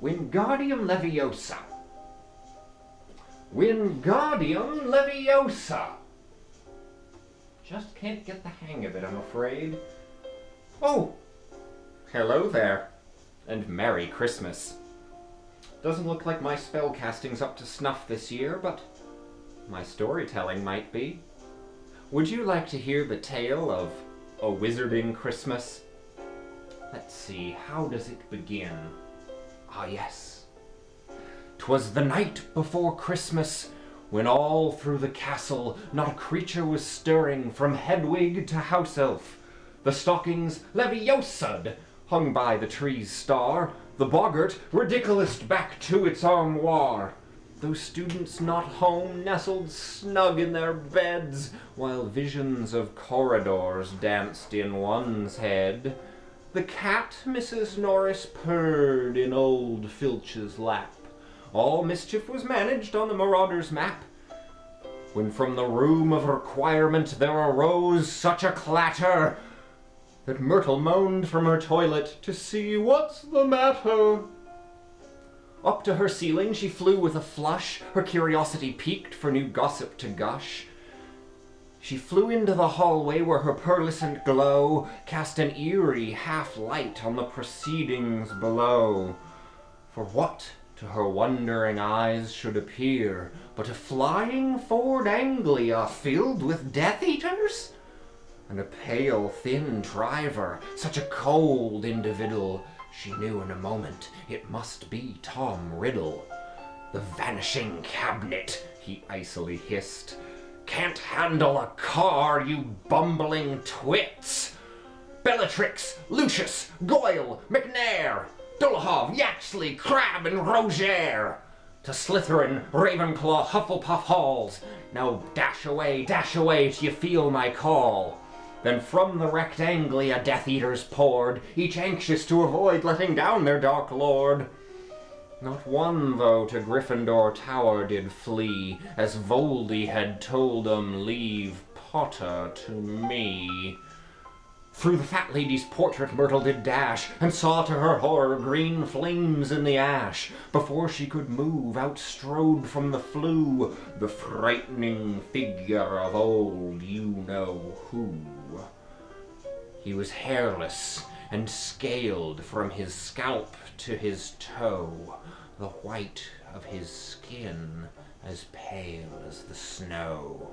Wingardium Leviosa. Wingardium Leviosa. Just can't get the hang of it, I'm afraid. Oh! Hello there. And Merry Christmas. Doesn't look like my spellcasting's up to snuff this year, but my storytelling might be. Would you like to hear the tale of A Wizarding Christmas? Let's see, how does it begin? Ah, yes. 'Twas the night before Christmas, when all through the castle not a creature was stirring, from Hedwig to house elf. The stockings Leviosa'd hung by the tree's star, the boggart ridiculoused back to its armoire. Those students not home nestled snug in their beds, while visions of corridors danced in one's head. The cat Mrs. Norris purred in old Filch's lap. All mischief was managed on the marauder's map, when from the room of requirement there arose such a clatter that Myrtle moaned from her toilet to see what's the matter. Up to her ceiling she flew with a flush, her curiosity piqued for new gossip to gush. She flew into the hallway where her pearlescent glow cast an eerie half-light on the proceedings below. For what to her wondering eyes should appear but a flying Ford Anglia filled with Death Eaters? And a pale, thin driver, such a cold individual, she knew in a moment it must be Tom Riddle. The vanishing cabinet, he icily hissed. Can't handle a car, you bumbling twits! Bellatrix, Lucius, Goyle, McNair, Dolohov, Yaxley, Crabbe, and Roger! To Slytherin, Ravenclaw, Hufflepuff halls! Now dash away till you feel my call! Then from the rectanglia Death Eaters poured, each anxious to avoid letting down their dark lord. Not one, though, to Gryffindor Tower did flee, as Voldy had told 'em, leave Potter to me. Through the fat lady's portrait Myrtle did dash, and saw to her horror green flames in the ash. Before she could move, outstrode from the flue the frightening figure of old you-know-who. He was hairless and scaled from his scalp to his toe, the white of his skin as pale as the snow.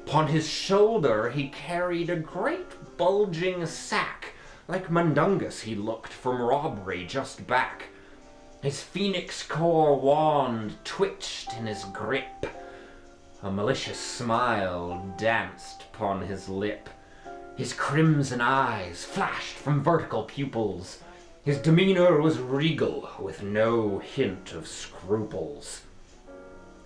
Upon his shoulder he carried a great bulging sack, like Mundungus he looked from robbery just back. His phoenix core wand twitched in his grip. A malicious smile danced upon his lip. His crimson eyes flashed from vertical pupils. His demeanor was regal, with no hint of scruples.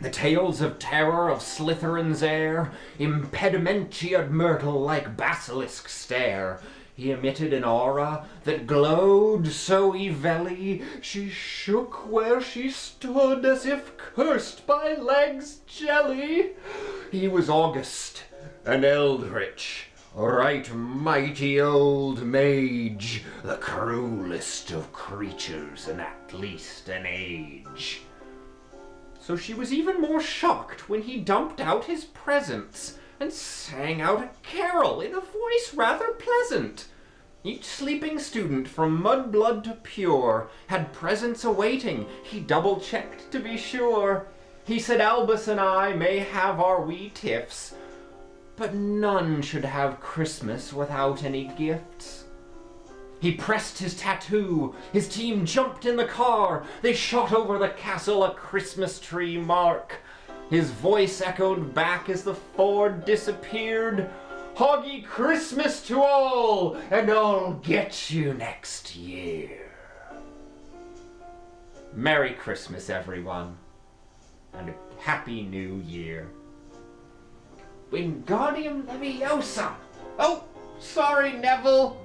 The tales of terror of Slytherin's heir impedimentia'd Myrtle like basilisk stare. He emitted an aura that glowed so evilly she shook where she stood as if cursed by legs jelly. He was august and eldritch, right mighty old mage, the cruelest of creatures and at least an age. So she was even more shocked when he dumped out his presents and sang out a carol in a voice rather pleasant. Each sleeping student from mudblood to pure had presents awaiting, he double-checked to be sure. He said Albus and I may have our wee tiffs, but none should have Christmas without any gifts. He pressed his tattoo, his team jumped in the car, they shot over the castle a Christmas tree mark. His voice echoed back as the Ford disappeared, "Hoggy Christmas to all, and I'll get you next year." Merry Christmas, everyone, and a Happy New Year. Wingardium Leviosa! Oh, sorry, Neville.